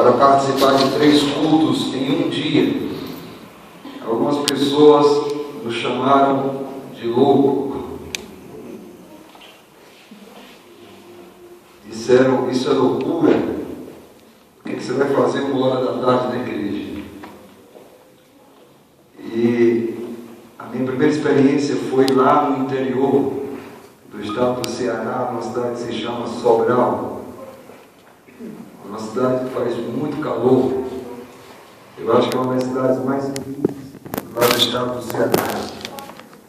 para participar de 3 cultos em um dia. Algumas pessoas nos chamaram de louco. Disseram, isso é loucura. O que você vai fazer 1h na igreja? E a minha primeira experiência foi lá no interior do estado do Ceará, numa cidade que se chama Sobral. Uma cidade que faz muito calor. Eu acho que é uma das cidades mais lindas lá do estado do Ceará.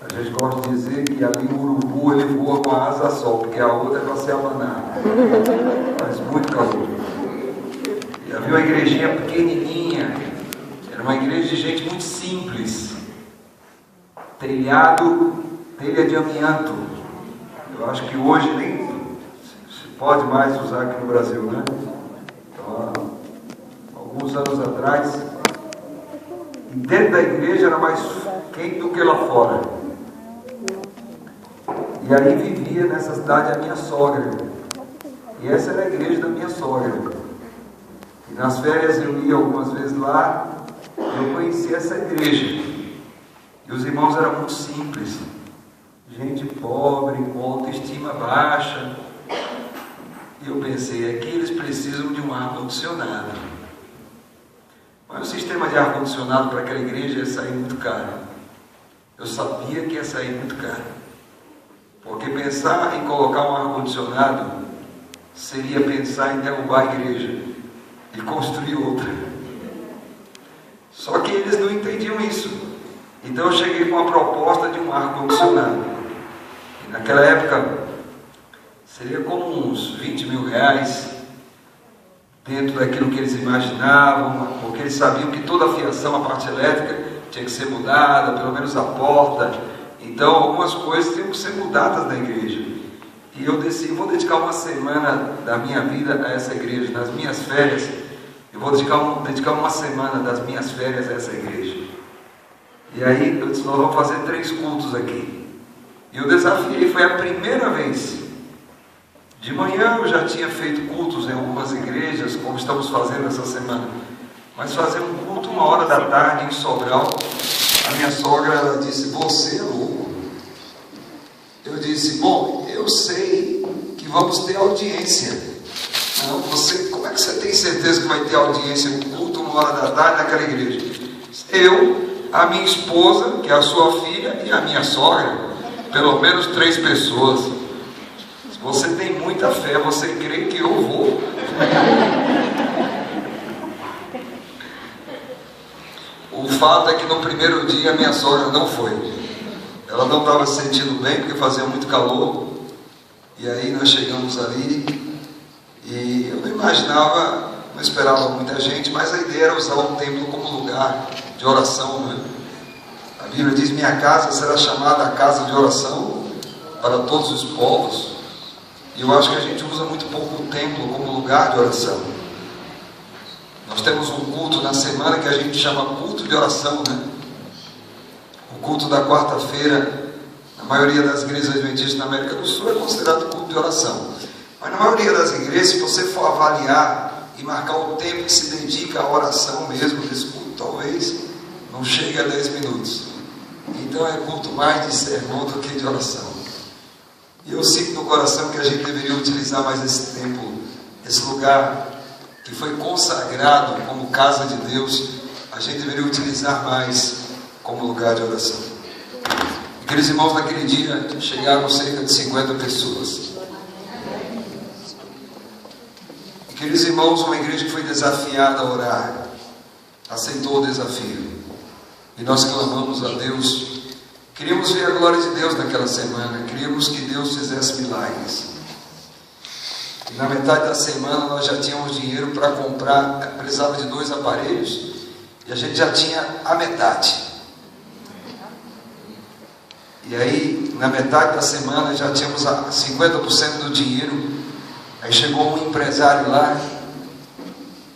A gente gosta de dizer que ali o urubu ele voa com a asa só, porque a outra é para se abanar. Faz muito calor. E havia uma igrejinha pequenininha, era uma igreja de gente muito simples. Telhado, telha de amianto. Eu acho que hoje nem se pode mais usar aqui no Brasil, né? Então, alguns anos atrás, dentro da igreja era mais quente do que lá fora. E aí vivia nessa cidade a minha sogra. E essa era a igreja da minha sogra. E nas férias eu ia algumas vezes lá, e eu conhecia essa igreja. E os irmãos eram muito simples. Gente pobre, com autoestima baixa. E eu pensei, aqui eles precisam de um ar-condicionado. Mas o sistema de ar-condicionado para aquela igreja ia sair muito caro. Eu sabia que ia sair muito caro. Porque pensar em colocar um ar-condicionado seria pensar em derrubar a igreja e construir outra. Só que eles não entendiam isso. Então eu cheguei com a proposta de um ar-condicionado. E naquela época seria como uns 20 mil reais, dentro daquilo que eles imaginavam, porque eles sabiam que toda a fiação, a parte elétrica, tinha que ser mudada, pelo menos a porta. Então algumas coisas tinham que ser mudadas na igreja. E eu decidi, vou dedicar uma semana da minha vida a essa igreja, nas minhas férias. Eu vou dedicar uma semana das minhas férias a essa igreja. E aí eu disse, nós vamos fazer 3 cultos aqui. E eu desafiei, foi a primeira vez. De manhã eu já tinha feito cultos em algumas igrejas, como estamos fazendo essa semana. Mas fazer um culto 1h da tarde em Sobral, a minha sogra ela disse, você é louco. Eu disse, bom, eu sei que vamos ter audiência. Não, como é que você tem certeza que vai ter audiência, um culto 1h da tarde naquela igreja? Eu, a minha esposa, que é a sua filha, e a minha sogra, pelo menos 3 pessoas. Se você tem muita fé, você crê que eu vou. O fato é que no primeiro dia a minha sogra não foi. Ela não estava se sentindo bem porque fazia muito calor. E aí nós chegamos ali e eu não imaginava, não esperava muita gente, mas a ideia era usar o templo como lugar de oração, né? A Bíblia diz, minha casa será chamada a casa de oração para todos os povos. E eu acho que a gente usa muito pouco o templo como lugar de oração. Nós temos um culto na semana que a gente chama culto de oração, né? O culto da quarta-feira, na maioria das igrejas adventistas na América do Sul, é considerado culto de oração. Mas na maioria das igrejas, se você for avaliar e marcar o tempo que se dedica à oração mesmo desse culto, talvez não chegue a 10 minutos. Então é culto mais de sermão do que de oração. E eu sinto no coração que a gente deveria utilizar mais esse tempo, esse lugar que foi consagrado como casa de Deus, a gente deveria utilizar mais como lugar de oração. Aqueles irmãos naquele dia chegaram cerca de 50 pessoas. Aqueles irmãos, uma igreja que foi desafiada a orar, aceitou o desafio. E nós clamamos a Deus. Queríamos ver a glória de Deus naquela semana. Queríamos que Deus fizesse milagres. E na metade da semana nós já tínhamos dinheiro para comprar. Precisava de 2 aparelhos. E a gente já tinha a metade. E aí, na metade da semana, já tínhamos 50% do dinheiro. Aí chegou um empresário lá,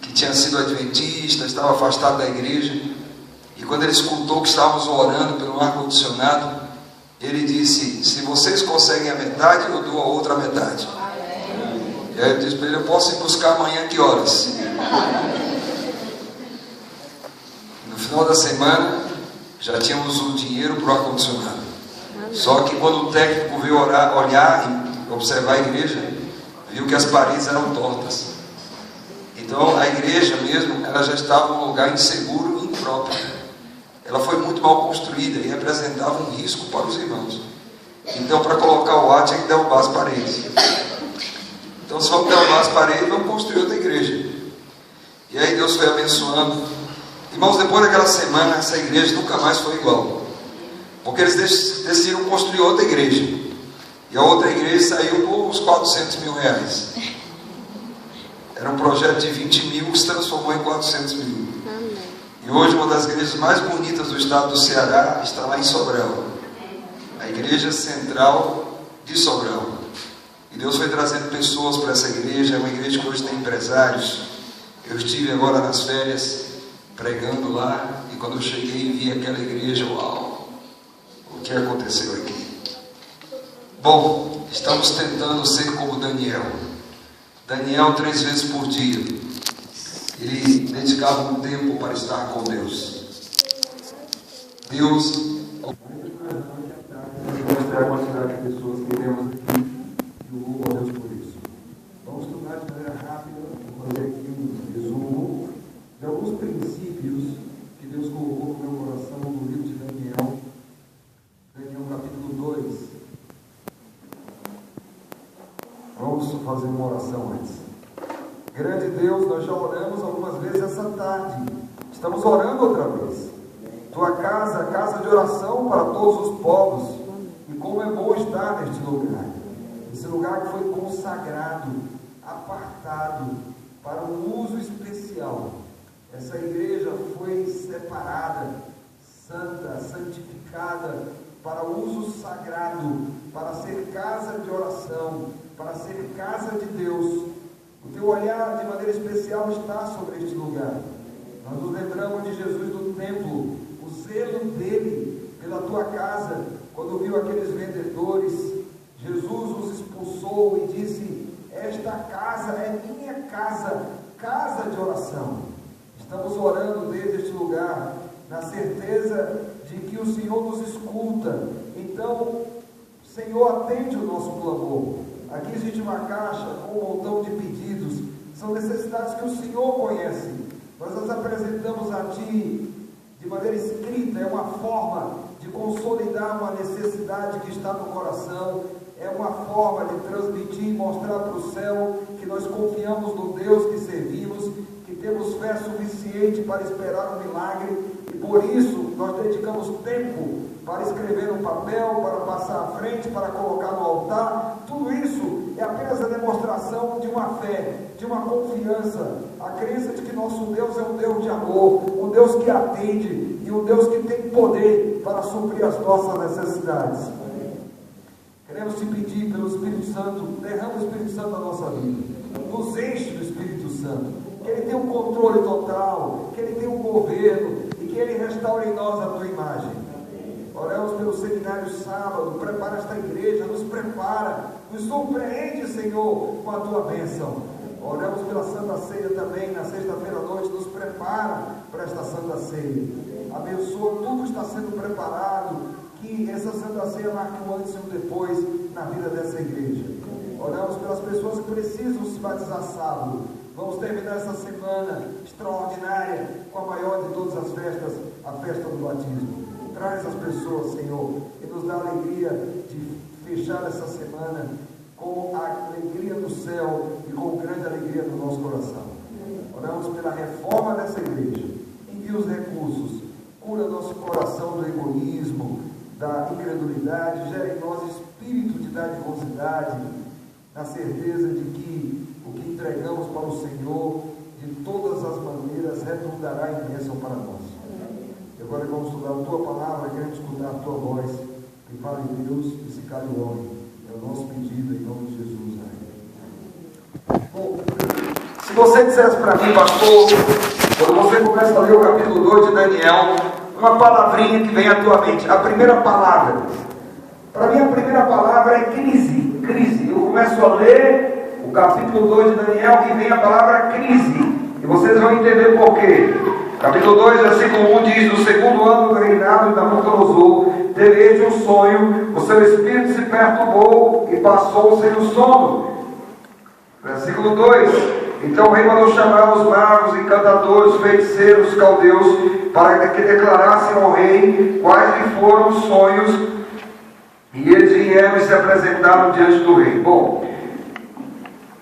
que tinha sido adventista, estava afastado da igreja. E quando ele escutou que estávamos orando pelo ar-condicionado, ele disse, se vocês conseguem a metade, eu dou a outra metade. E aí eu disse para ele, eu posso ir buscar amanhã que horas? final da semana, já tínhamos o dinheiro para o ar-condicionado. Só que quando o técnico veio olhar e observar a igreja, viu que as paredes eram tortas. Então a igreja mesmo, ela já estava num lugar inseguro e impróprio. Ela foi muito mal construída e representava um risco para os irmãos. Então, para colocar o ar, tinha que derrubar as paredes. Então, se vamos derrubar as paredes, vamos construir outra igreja. E aí Deus foi abençoando. Irmãos, depois daquela semana, essa igreja nunca mais foi igual. Porque eles decidiram construir outra igreja. E a outra igreja saiu por uns 400 mil reais. Era um projeto de 20 mil que se transformou em 400 mil. E hoje uma das igrejas mais bonitas do estado do Ceará está lá em Sobral. A igreja central de Sobral. E Deus foi trazendo pessoas para essa igreja. É uma igreja que hoje tem empresários. Eu estive agora nas férias pregando lá. E quando eu cheguei e vi aquela igreja, uau! O que aconteceu aqui? Bom, estamos tentando ser como Daniel. Daniel 3 vezes por dia. Ele dedicava um tempo para estar com Deus. Deus mostrar a quantidade de pessoas que temos aqui e o louvo a Deus por isso. Vamos estudar de maneira rápida, vou fazer aqui um resumo de alguns princípios que Deus colocou no meu coração no livro de Daniel. Daniel capítulo 2. Vamos fazer uma oração antes. Grande Deus, nós já oramos algumas vezes essa tarde. Estamos orando outra vez. Tua casa, a casa de oração para todos os povos. E como é bom estar neste lugar. Esse lugar que foi consagrado, apartado para um uso especial. Essa igreja foi separada, santa, santificada para uso sagrado, para ser casa de oração, para ser casa de Deus. O teu olhar de maneira especial está sobre este lugar. Nós nos lembramos de Jesus do templo, o zelo dele pela tua casa. Quando viu aqueles vendedores, Jesus os expulsou e disse: esta casa é minha casa, casa de oração. Estamos orando desde este lugar, na certeza de que o Senhor nos escuta. Então, Senhor, atende o nosso clamor. Aqui existe uma caixa com um montão de pedidos. São necessidades que o Senhor conhece. Nós as apresentamos a Ti de maneira escrita. É uma forma de consolidar uma necessidade que está no coração. É uma forma de transmitir e mostrar para o céu que nós confiamos no Deus que servimos, que temos fé suficiente para esperar um milagre. E por isso nós dedicamos tempo para escrever no papel, para passar à frente, para colocar no altar. Tudo isso é apenas a demonstração de uma fé, de uma confiança, a crença de que nosso Deus é um Deus de amor, um Deus que atende e um Deus que tem poder para suprir as nossas necessidades. Queremos te pedir pelo Espírito Santo, derrama o Espírito Santo na nossa vida, nos enche do Espírito Santo, que Ele tenha um controle total, que Ele tenha um governo e que Ele restaure em nós a tua imagem. Oramos pelo seminário sábado, prepara esta igreja, nos prepara, nos surpreende, Senhor, com a tua bênção. Oramos pela Santa Ceia também, na sexta-feira à noite, nos prepara para esta Santa Ceia. Abençoa, tudo está sendo preparado, que essa Santa Ceia marque um antes e um depois na vida dessa igreja. Oramos pelas pessoas que precisam se batizar sábado. Vamos terminar essa semana extraordinária com a maior de todas as festas, a festa do batismo. Traz as pessoas, Senhor, e nos dá a alegria de fechar essa semana com a alegria do céu e com grande alegria no nosso coração. Oramos pela reforma dessa igreja. Envia os recursos, cura nosso coração do egoísmo, da incredulidade, gera em nós espírito de dadivosidade, na certeza de que o que entregamos para o Senhor, de todas as maneiras, redundará em bênção para nós. Agora vamos estudar a tua palavra, queremos escutar a tua voz, que fale Deus e se cale o homem. É o nosso pedido em nome de Jesus. Amém. Bom, se você dissesse para mim, pastor, quando você começa a ler o capítulo 2 de Daniel, uma palavrinha que vem à tua mente, a primeira palavra. Para mim a primeira palavra é crise, crise. Eu começo a ler o capítulo 2 de Daniel e vem a palavra crise. E vocês vão entender por quê. Capítulo 2, versículo 1 diz: no segundo ano do reinado de Nabucodonosor, teve este um sonho, o seu espírito se perturbou e passou-se o sono. Versículo 2: então o rei mandou chamar os magos, encantadores, feiticeiros, caldeus, para que declarassem ao rei quais lhe foram os sonhos, e eles vieram e se apresentaram diante do rei. Bom,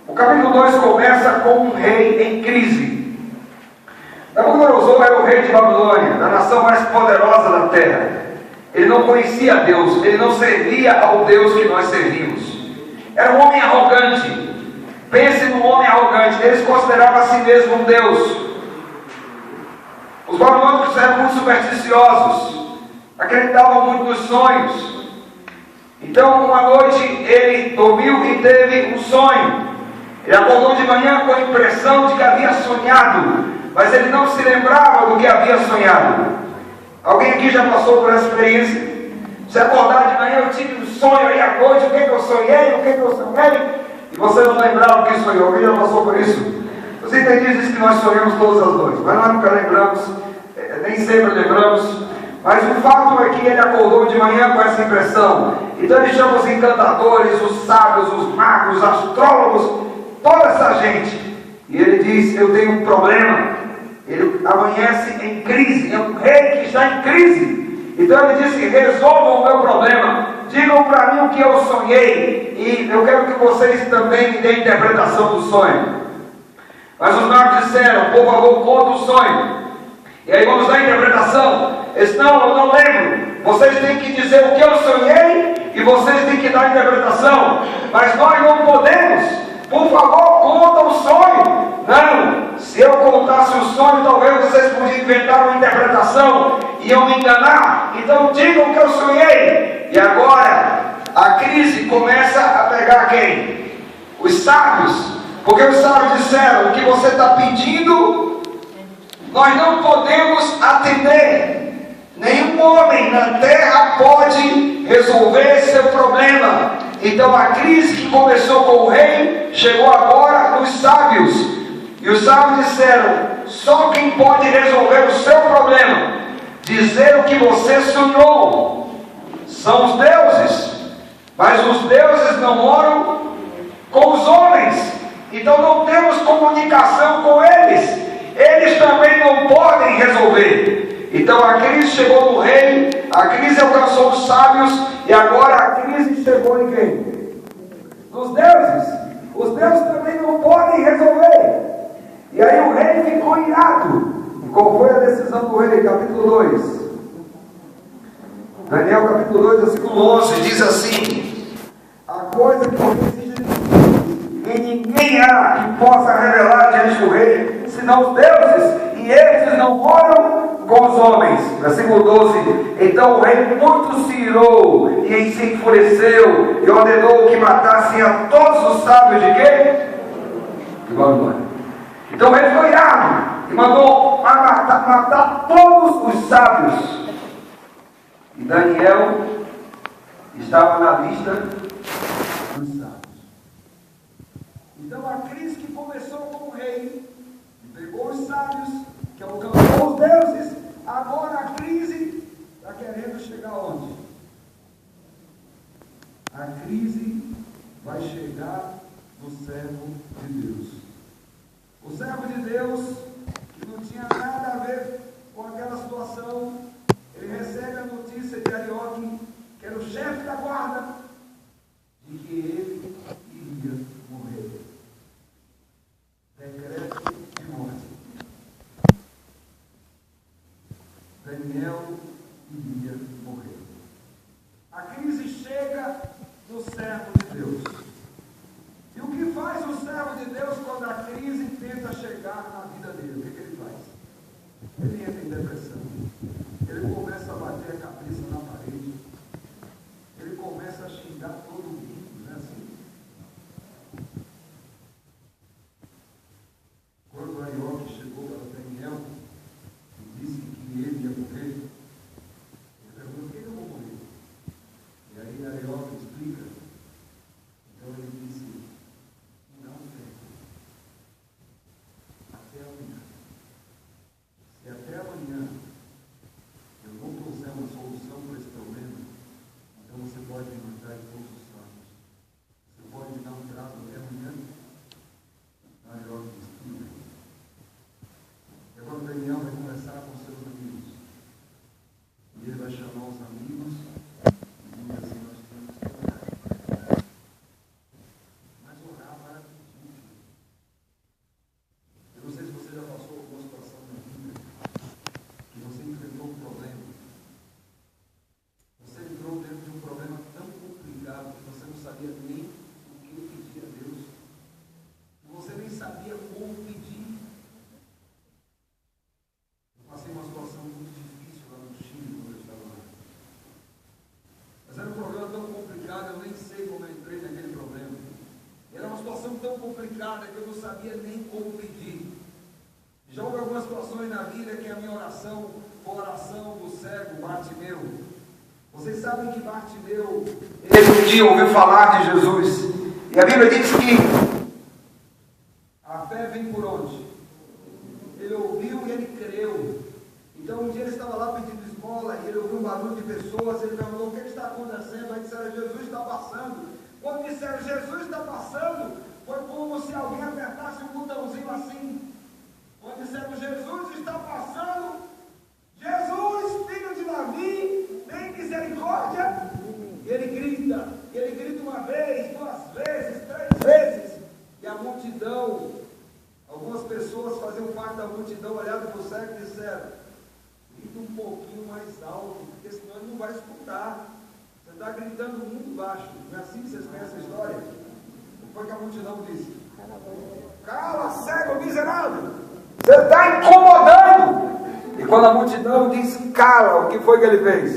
o capítulo 2 começa com um rei em crise. Nabucodonosor era o rei de Babilônia, da nação mais poderosa da terra. Ele não conhecia Deus, ele não servia ao Deus que nós servimos. Era um homem arrogante. Pense num homem arrogante. Eles consideravam a si mesmo um Deus. Os babilônicos eram muito supersticiosos, acreditavam muito nos sonhos. Então, uma noite, ele dormiu e teve um sonho. Ele acordou de manhã com a impressão de que havia sonhado, mas ele não se lembrava do que havia sonhado. Alguém aqui já passou por essa experiência? Se acordar de manhã, eu tive um sonho aí à noite, o que eu sonhei, e você não lembrava o que sonhou. Alguém já passou por isso? Os entendidos dizem que nós sonhamos todas as noites, mas nós nunca lembramos, nem sempre lembramos. Mas o fato é que ele acordou de manhã com essa impressão. Então ele chama os encantadores, os sábios, os magos, os astrólogos, toda essa gente. E ele diz: eu tenho um problema. Ele amanhece em crise, é um rei que está em crise. Então ele disse: resolvam o meu problema, digam para mim o que eu sonhei, e eu quero que vocês também me deem interpretação do sonho. Mas os magos disseram: por favor, conta o sonho. E aí vamos dar a interpretação. Eles: não, eu não lembro. Vocês têm que dizer o que eu sonhei e vocês têm que dar a interpretação. Mas nós não podemos. Por favor, conta o sonho. Não, se eu contasse o sonho, talvez vocês podiam inventar uma interpretação e iam me enganar. Então digam o que eu sonhei. E agora a crise começa a pegar quem? Os sábios. Porque os sábios disseram: o que você está pedindo, nós não podemos atender. Nenhum homem na terra pode resolver seu problema. Então a crise que começou com o rei chegou agora nos sábios. E os sábios disseram: só quem pode resolver o seu problema, dizer o que você sonhou, são os deuses. Mas os deuses não moram com os homens. Então não temos comunicação com eles. Eles também não podem resolver. Então a crise chegou no rei, a crise alcançou os sábios, e agora a crise chegou em quem? Nos deuses. Os deuses também não podem resolver. E aí o rei ficou irado. E qual foi a decisão do rei? Capítulo 2. Daniel capítulo 2, versículo 11, diz assim: a coisa que você exige de mim, e ninguém há que possa revelar diante do rei, senão os deuses, e eles não moram com os homens. Versículo 12: então o rei muito se irou e se enfureceu, e ordenou que matassem a todos os sábios de quê? De Babilônia. Então o rei foi irado e mandou matar todos os sábios. E Daniel estava na lista dos sábios. Então a crise que começou com o rei, pegou os sábios, que alcançou os deuses, agora a crise está querendo chegar onde? A crise vai chegar no servo de Deus. O servo de Deus, que não tinha nada a ver com aquela situação, ele recebe a notícia de Arioque, que era o chefe da guarda, de que ele iria morrer. Decreto de morte. Daniel iria morrer. A crise chega no servo de Deus. E o que faz o servo de Deus quando minha vida é que a minha oração foi a oração do cego Bartimeu. Vocês sabem que Bartimeu, ele um dia ouviu falar de Jesus. E a Bíblia diz que a fé vem por onde? Ele ouviu e ele creu. Então um dia ele estava lá pedindo esmola e ele ouviu um barulho de pessoas. Ele perguntou: o que está acontecendo? Aí disseram: Jesus está passando. Quando disseram Jesus está passando, foi como se alguém apertasse um botãozinho assim. Quando disseram Jesus está passando, Jesus, filho de Davi, tem misericórdia. E ele grita uma vez, duas vezes, três vezes. E a multidão, algumas pessoas faziam parte da multidão, olharam para o cego e disseram: grita um pouquinho mais alto, porque senão ele não vai escutar. Você está gritando muito baixo. Não é assim que vocês conhecem a história? Foi que a multidão disse: cala, cego miserável, você está incomodando. E quando a multidão disse cala, o que foi que ele fez?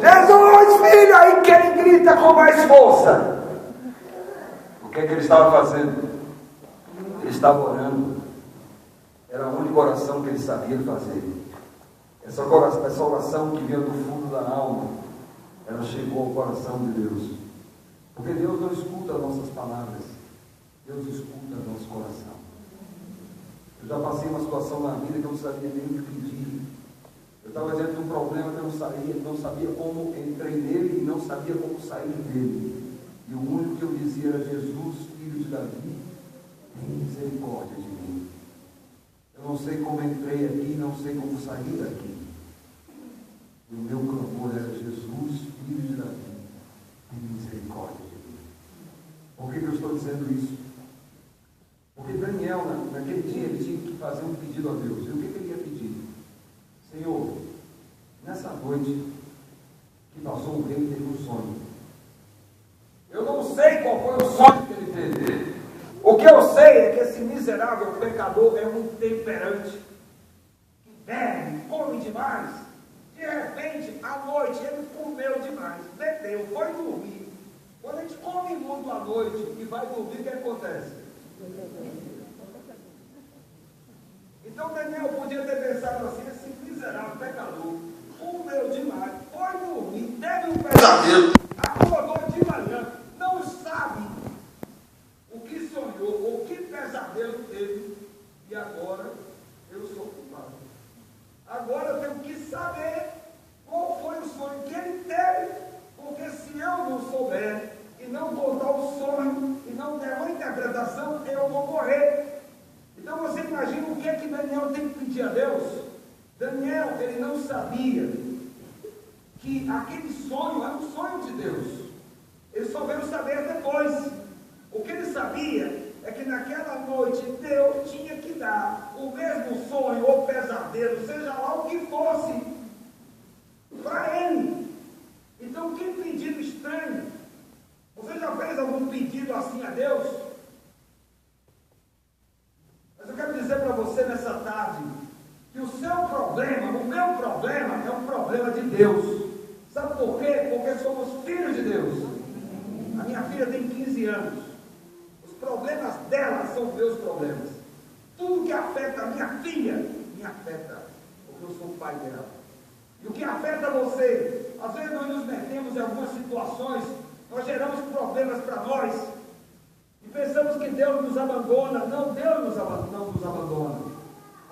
Jesus, filho, aí que ele grita com mais força. O que é que ele estava fazendo? Ele estava orando. Era a única oração que ele sabia fazer. Essa oração que vinha do fundo da alma, ela chegou ao coração de Deus. Porque Deus não escuta as nossas palavras, Deus escuta o nosso coração. Eu já passei uma situação na vida que eu não sabia nem o que pedir. Eu estava diante de um problema que eu não sabia como entrei nele e não sabia como sair dele. E o único que eu dizia era: Jesus, filho de Davi, tem misericórdia de mim. Eu não sei como entrei aqui, não sei como sair daqui. E o meu clamor era: Jesus, filho de Davi, tem misericórdia de mim. Por que eu estou dizendo isso? Porque Daniel, naquele dia, ele tinha que fazer um pedido a Deus. E o que ele ia pedir? Senhor, nessa noite que passou, o rei teve um sonho. Eu não sei qual foi o sonho que ele teve. O que eu sei é que esse miserável pecador é um intemperante, que bebe, come demais. De repente, à noite, ele comeu demais, bebeu, foi dormir. Quando a gente come muito à noite e vai dormir, o que acontece? Então Daniel podia ter pensado assim: esse miserável pecador comeu demais, foi dormir, teve um pesadelo, acordou de manhã, não sabe o que sonhou, ou que pesadelo teve, e agora eu sou culpado. Agora eu tenho que saber qual foi o sonho que ele teve, porque se eu não souber e não contar o sonho e não der uma interpretação, eu vou morrer. Então você imagina o que é que Daniel tem que pedir a Deus? Daniel, ele não sabia que aquele sonho era um sonho de Deus. Ele só veio saber depois. O que ele sabia é que naquela noite Deus tinha que dar o mesmo sonho ou pesadelo, seja lá o que fosse, para ele. Então que pedido estranho. Você já fez algum pedido assim a Deus? Mas eu quero dizer para você nessa tarde que o seu problema, o meu problema, é um problema de Deus. Sabe por quê? Porque somos filhos de Deus. A minha filha tem 15 anos. Os problemas dela são meus problemas. Tudo que afeta a minha filha, me afeta, porque eu sou o pai dela. E o que afeta você? Às vezes nós nos metemos em algumas situações, nós geramos problemas para nós, e pensamos que Deus nos abandona. Não, Deus não nos abandona.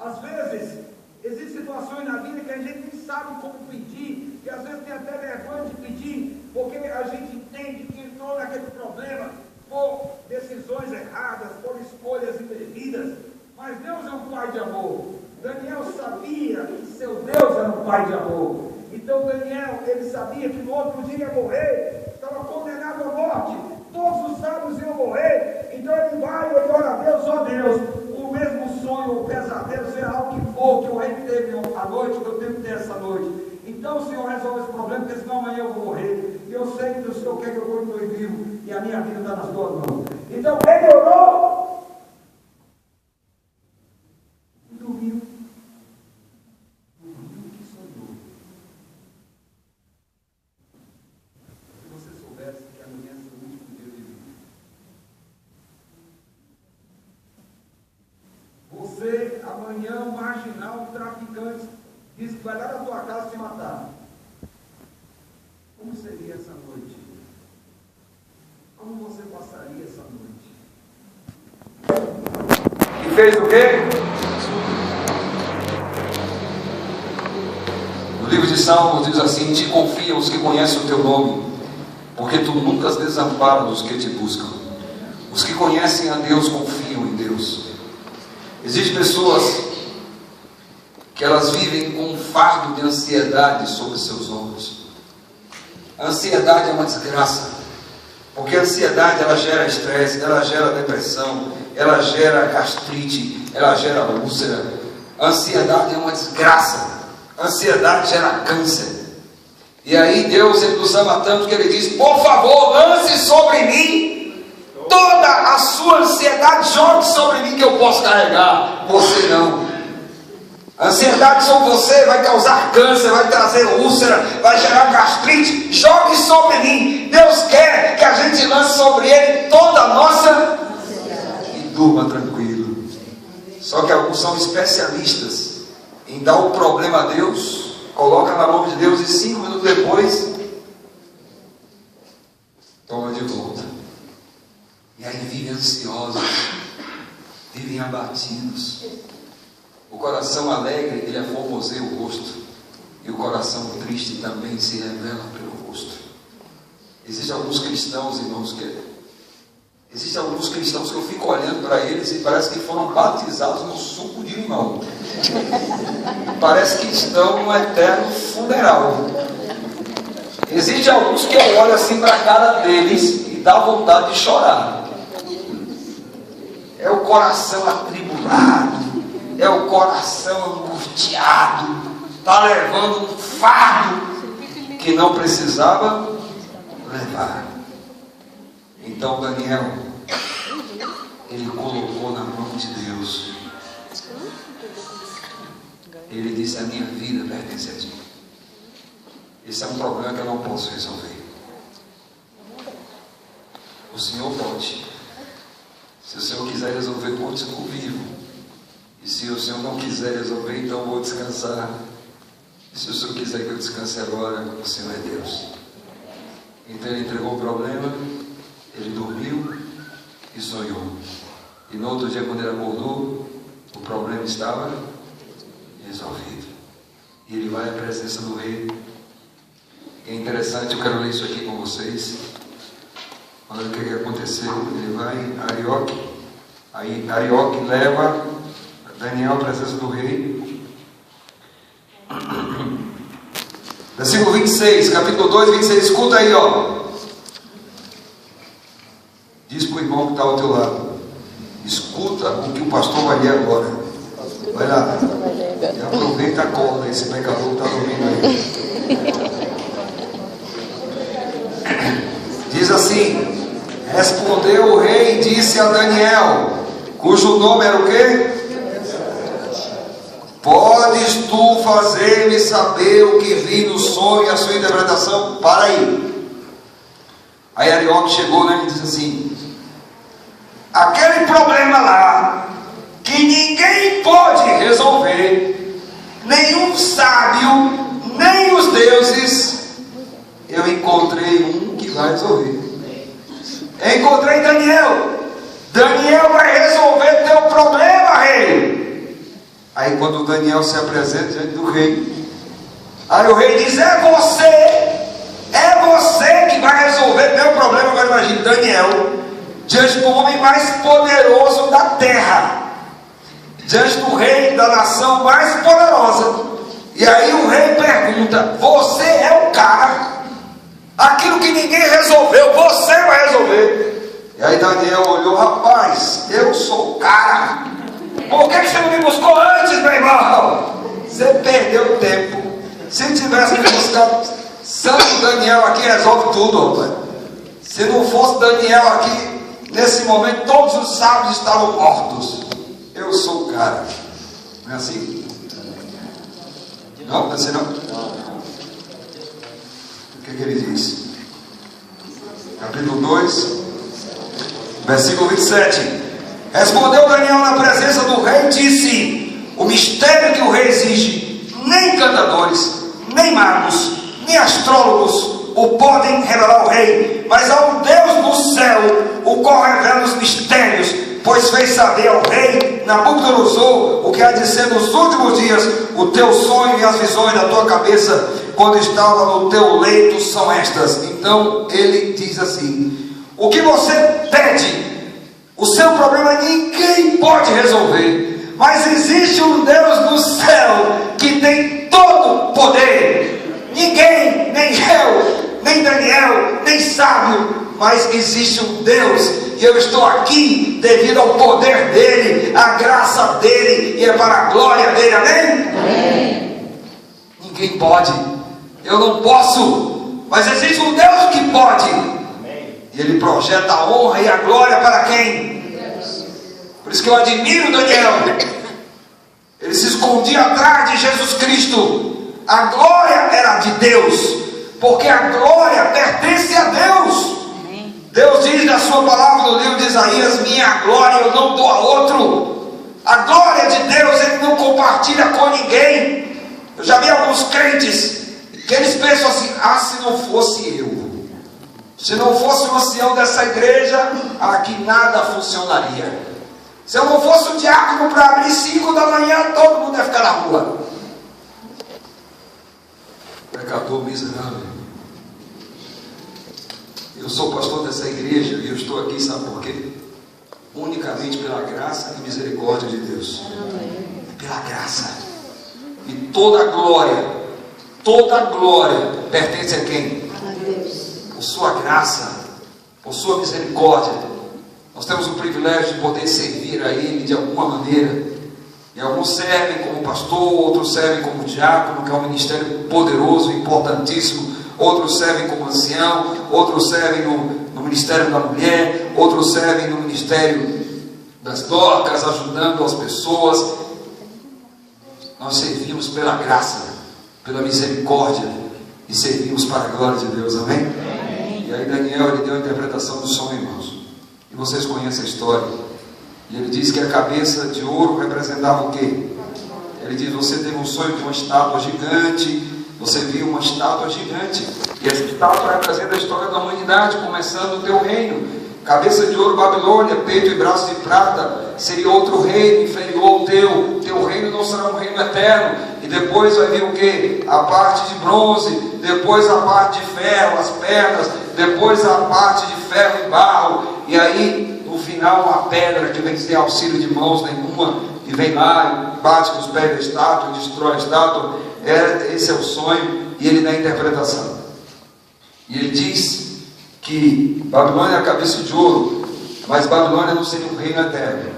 Às vezes, existem situações na vida que a gente nem sabe como pedir, que às vezes tem até vergonha de pedir, porque a gente entende que entrou naquele problema por decisões erradas, por escolhas indevidas. Mas Deus é um pai de amor. Daniel sabia que seu Deus era um pai de amor. Então Daniel, ele sabia que no outro dia ia morrer, estava condenado à morte, todos os sábios iam morrer. Então ele vai e ora a Deus: ó Deus, o mesmo sonho, o pesadelo, seja lá o que for que o rei teve à noite, que eu tenho que ter essa noite. Então o Senhor resolve esse problema, porque senão amanhã eu vou morrer. E eu sei que o Senhor quer que eu continue vivo, e a minha vida está nas tuas mãos. Então ele orou e dormiu. Dormiu o que sonhou. Se você soubesse que amanhã é o último dia de vida, você amanhã, um marginal, um traficante, diz que vai lá na tua casa te matar. Como seria essa noite? Como você passaria essa noite? E fez o quê? No livro de Salmos diz assim: te confiam os que conhecem o teu nome, porque tu nunca desamparas os que te buscam. Os que conhecem a Deus confiam em Deus. Existem pessoas que elas vivem com um fardo de ansiedade sobre seus ombros. A ansiedade é uma desgraça, porque a ansiedade ela gera estresse, ela gera depressão, ela gera gastrite, ela gera úlcera. A ansiedade é uma desgraça. A ansiedade gera câncer. E aí Deus ele nos ama tanto que ele diz: por favor, lance sobre mim toda a sua ansiedade, jogue sobre mim que eu posso carregar. Você não. A ansiedade sobre você vai causar câncer, vai trazer úlcera, vai gerar gastrite. Jogue sobre mim. Deus quer que a gente lance sobre Ele toda a nossa e durma tranquilo. Só que alguns são especialistas em dar o problema a Deus, coloca na mão de Deus e 5 minutos depois toma de volta. E aí vivem ansiosos, vivem abatidos. O coração alegre, ele aformoseia o rosto, e o coração triste também se revela pelo rosto. Existem alguns cristãos, irmãos, que eu fico olhando para eles e parece que foram batizados no suco de limão. Parece que estão no eterno funeral. Existem alguns que eu olho assim para a cara deles e dá vontade de chorar. É o coração atribulado, é o coração angustiado, está levando um fardo que não precisava levar. Então Daniel, ele colocou na mão de Deus. Ele disse: a minha vida pertence a ti. Esse é um problema que eu não posso resolver. O Senhor pode. Se o Senhor quiser resolver, continuo vivo. E se o Senhor não quiser resolver, então eu vou descansar. E se o Senhor quiser que eu descanse agora, o Senhor é Deus. Então ele entregou o problema, ele dormiu e sonhou. E no outro dia, quando ele acordou, o problema estava resolvido. E ele vai à presença do rei. É interessante, eu quero ler isso aqui com vocês. Olha o que aconteceu. Ele vai a Arioque. Aí Arioque leva Daniel à presença do rei. Versículo 26, capítulo 2, 26. Escuta aí, ó. Diz para o irmão que está ao teu lado: escuta o que o pastor vai ler agora. Vai lá. E aproveita a corda, esse pecador que está dormindo aí. Diz assim: respondeu o rei e disse a Daniel, cujo nome era o quê? Podes tu fazer-me saber o que vi no sonho e a sua interpretação? Para aí. Aí Arioque chegou, né, e disse assim: aquele problema lá, que ninguém pode resolver, nenhum sábio, nem os deuses, eu encontrei um que vai resolver. Eu encontrei Daniel. Daniel vai resolver teu problema, rei. Aí quando Daniel se apresenta diante do rei, aí o rei diz: é você que vai resolver meu problema. Agora imagine Daniel diante do homem mais poderoso da terra, diante do rei da nação mais poderosa. E aí o rei pergunta: você é o cara? Aquilo que ninguém resolveu, você vai resolver. E aí Daniel olhou: rapaz, eu sou o cara. Por que você não me buscou antes, meu irmão? Você perdeu tempo. Se tivesse me buscado, Santo Daniel aqui resolve tudo, rapaz. Se não fosse Daniel aqui, nesse momento todos os sábios estavam mortos. Eu sou o cara. Não é assim? Não é assim não? O que ele diz? Capítulo 2, versículo 27. Respondeu Daniel na presença do rei e disse: o mistério que o rei exige ou podem revelar o rei, mas ao Deus do céu, o qual revela os mistérios, pois fez saber ao rei Nabucodonosor o que há de ser nos últimos dias. O teu sonho e as visões da tua cabeça, quando estava no teu leito, são estas. Então ele diz assim: o que você pede, o seu problema ninguém pode resolver, mas existe um Deus no céu que tem todo o poder. Ninguém, nem eu, nem Daniel, nem sábio, mas existe um Deus, e eu estou aqui devido ao poder dele, à graça dele, e é para a glória dele. Amém? Amém. Ninguém pode, eu não posso, mas existe um Deus que pode. Amém. E ele projeta a honra e a glória para quem? Deus. Por isso que eu admiro Daniel. Ele se escondia atrás de Jesus Cristo. A glória era de Deus, porque a glória pertence a Deus. Deus diz na sua palavra no livro de Isaías: minha glória eu não dou a outro. A glória de Deus ele não compartilha com ninguém. Eu já vi alguns crentes que eles pensam assim: ah, se não fosse eu, se não fosse o ancião dessa igreja, aqui nada funcionaria. Se eu não fosse o diácono para abrir 5 da manhã, todo mundo ia ficar na rua. Pecador miserável. Eu sou pastor dessa igreja e eu estou aqui, sabe por quê? Unicamente pela graça e misericórdia de Deus. Pela graça. E toda a glória pertence a quem? A Deus. Por sua graça, por sua misericórdia. Nós temos o privilégio de poder servir a Ele de alguma maneira. E alguns servem como pastor, outros servem como diácono, que é um ministério poderoso, importantíssimo. Outros servem como ancião, outros servem no ministério da mulher, outros servem no ministério das docas, ajudando as pessoas. Nós servimos pela graça, pela misericórdia, e servimos para a glória de Deus, amém? Amém. E aí Daniel, ele deu a interpretação do sonho, irmãos. E vocês conhecem a história. E ele diz que a cabeça de ouro representava o quê? Ele diz: você teve um sonho de uma estátua gigante. Você viu uma estátua gigante, e essa estátua representa a história da humanidade, começando o teu reino. Cabeça de ouro, Babilônia, peito e braço de prata, seria outro reino inferior ao teu. Teu reino não será um reino eterno. E depois vai vir o que? A parte de bronze, depois a parte de ferro, as pernas, depois a parte de ferro e barro, e aí no final uma pedra que vem sem auxílio de mãos nenhuma, e vem lá e bate com os pés da estátua, destrói a estátua. Esse é o sonho, e ele dá a interpretação. E ele diz que Babilônia é a cabeça de ouro, mas Babilônia não seria um reino eterno,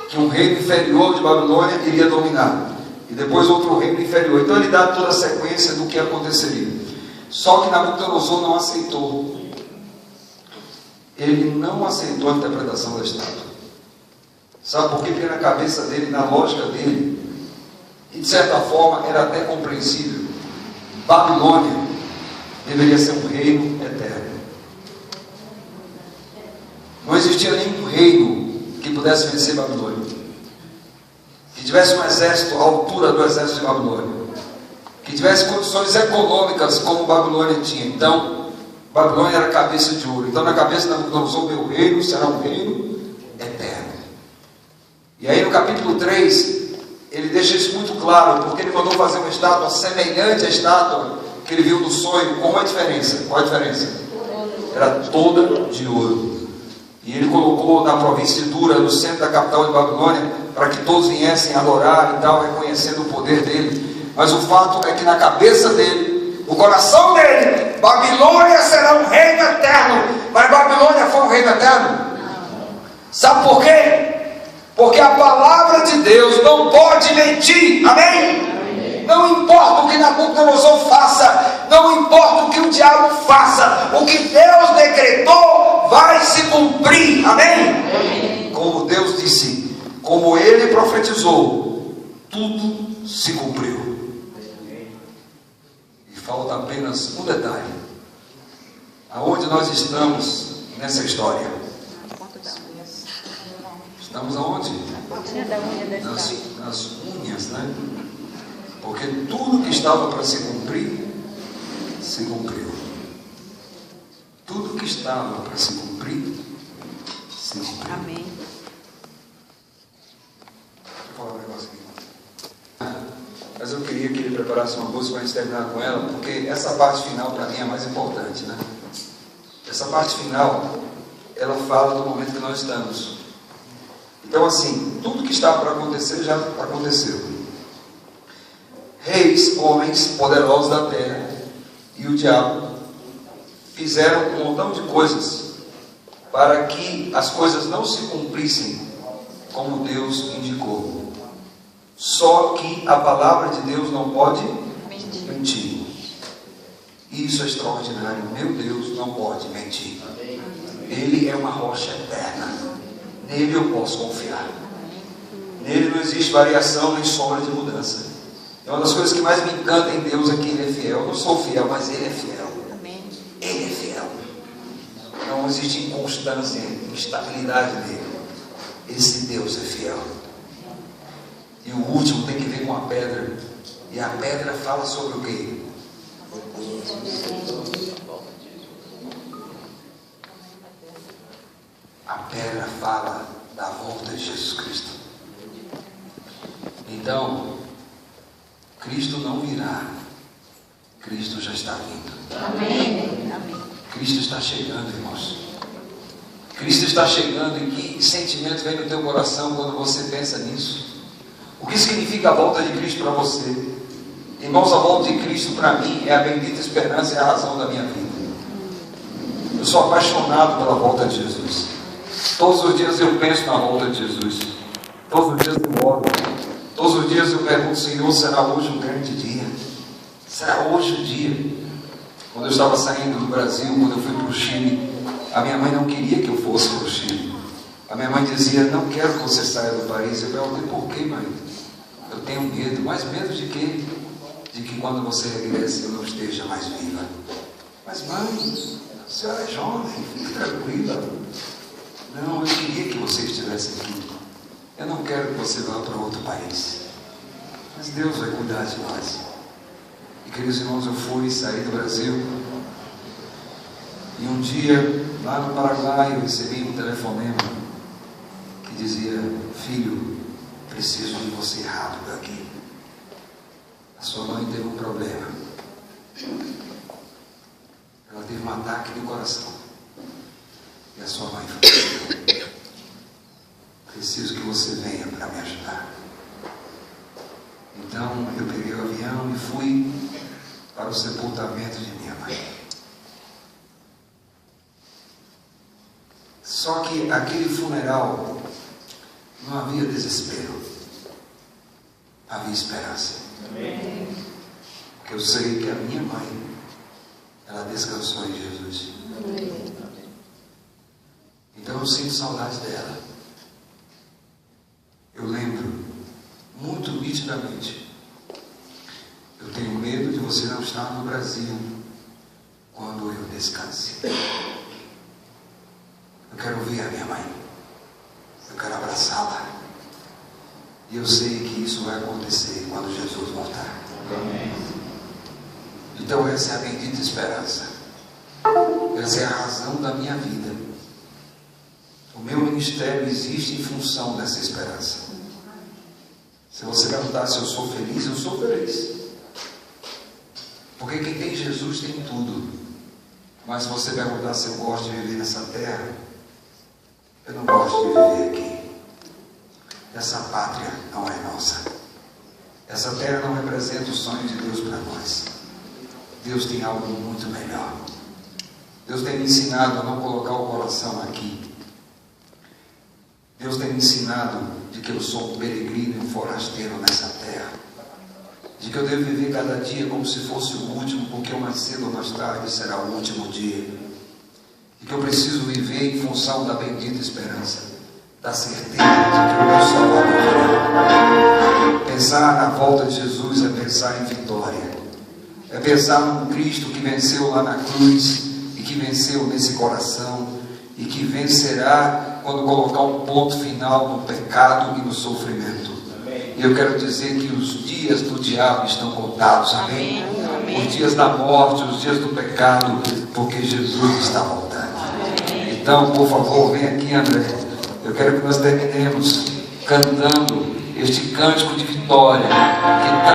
que um reino inferior de Babilônia iria dominar, e depois outro reino inferior. Então ele dá toda a sequência do que aconteceria. Só que Nabucodonosor não aceitou. Ele não aceitou a interpretação da estátua. Sabe por quê? Porque na cabeça dele, na lógica dele, e de certa forma era até compreensível, Babilônia deveria ser um reino eterno. Não existia nenhum reino que pudesse vencer Babilônia, que tivesse um exército à altura do exército de Babilônia, que tivesse condições econômicas como Babilônia tinha. Então Babilônia era a cabeça de ouro. Então na cabeça de Nabucodonosor, meu reino será um reino eterno. E aí no capítulo 3 ele deixa isso muito claro, porque ele mandou fazer uma estátua semelhante à estátua que ele viu no sonho. Com uma diferença. Qual a diferença? Era toda de ouro. E ele colocou na província de Dura, no centro da capital de Babilônia, para que todos viessem adorar e tal, reconhecendo o poder dele. Mas o fato é que na cabeça dele, no coração dele, Babilônia será um reino eterno. Mas Babilônia foi um reino eterno? Sabe por quê? Porque a palavra de Deus não pode mentir, amém? Amém. Não importa o que Nabucodonosor faça, não importa o que o diabo faça, o que Deus decretou vai se cumprir, amém? Amém. Como Deus disse, como ele profetizou, tudo se cumpriu. E falta apenas um detalhe: aonde nós estamos nessa história? Estamos aonde? Nas unhas, né? Porque tudo que estava para se cumprir, se cumpriu. estava para se cumprir, se cumpriu. Amém. Deixa eu falar um negócio aqui. Mas eu queria que ele preparasse uma música para a gente terminar com ela, porque essa parte final para mim é mais importante, né? Essa parte final, ela fala do momento que nós estamos. Então, assim, tudo que estava para acontecer já aconteceu. Reis, homens poderosos da terra e o diabo fizeram um montão de coisas para que as coisas não se cumprissem como Deus indicou. Só que a palavra de Deus não pode mentir. E isso é extraordinário. Meu Deus não pode mentir. Ele é uma rocha eterna. Nele eu posso confiar. Nele não existe variação nem sombra de mudança. É uma das coisas que mais me encanta em Deus é que Ele é fiel. Eu não sou fiel, mas Ele é fiel. Ele é fiel. Não existe inconstância, instabilidade nele. Esse Deus é fiel. E o último tem que ver com a pedra. E a pedra fala sobre o quê? A pedra fala da volta de Jesus Cristo. Então, Cristo não virá. Cristo já está vindo. Amém. Cristo está chegando, irmãos. Cristo está chegando. E que sentimento vem no teu coração quando você pensa nisso? O que significa a volta de Cristo para você? Irmãos, a volta de Cristo para mim é a bendita esperança e a razão da minha vida. Eu sou apaixonado pela volta de Jesus. Todos os dias eu penso na volta de Jesus. Todos os dias eu oro. Todos os dias eu pergunto, Senhor, será hoje um grande dia? Será hoje o dia? Quando eu estava saindo do Brasil, quando eu fui para o Chile, a minha mãe não queria que eu fosse para o Chile. A minha mãe dizia, não quero que você saia do país. Eu perguntei, por quê, mãe? Eu tenho medo. Mas medo de quê? De que quando você regresse eu não esteja mais viva. Mas mãe, a senhora é jovem, fique tranquila. Não, eu queria que você estivesse aqui. Eu não quero que você vá para outro país. Mas Deus vai cuidar de nós. E queridos irmãos, eu fui sair do Brasil. E um dia, lá no Paraguai, eu recebi um telefonema que dizia, filho, preciso de você rápido aqui. A sua mãe teve um problema. Ela teve um ataque no coração. E a sua mãe faleceu. Preciso que você venha para me ajudar. Então eu peguei o avião e fui para o sepultamento de minha mãe. Só que aquele funeral não havia desespero. Havia esperança. Porque eu sei que a minha mãe, ela descansou em Jesus. Então eu sinto saudade dela. Eu lembro muito nitidamente. Eu tenho medo de você não estar no Brasil quando eu descanse. Eu quero ver a minha mãe. Eu quero abraçá-la. E eu sei que isso vai acontecer quando Jesus voltar. Então essa é a bendita esperança. Essa é a razão da minha vida. O meu ministério existe em função dessa esperança. Se você perguntar se eu sou feliz. Porque quem tem Jesus tem tudo. Mas se você perguntar se eu gosto de viver nessa terra, eu não gosto de viver aqui. Essa pátria não é nossa. Essa terra não representa o sonho de Deus para nós. Deus tem algo muito melhor. Deus tem me ensinado a não colocar o coração aqui. Deus tem me ensinado de que eu sou um peregrino e um forasteiro nessa terra. De que eu devo viver cada dia como se fosse o último, porque mais cedo ou mais tarde será o último dia. E que eu preciso viver em função da bendita esperança, da certeza de que o meu Salvador virá. Pensar na volta de Jesus é pensar em vitória. É pensar num Cristo que venceu lá na cruz e que venceu nesse coração e que vencerá quando colocar um ponto final no pecado e no sofrimento. Amém. E eu quero dizer que os dias do diabo estão contados. Amém? Amém. Os dias da morte, os dias do pecado, porque Jesus está voltando. Então, por favor, vem aqui, André. Eu quero que nós terminemos cantando este cântico de vitória que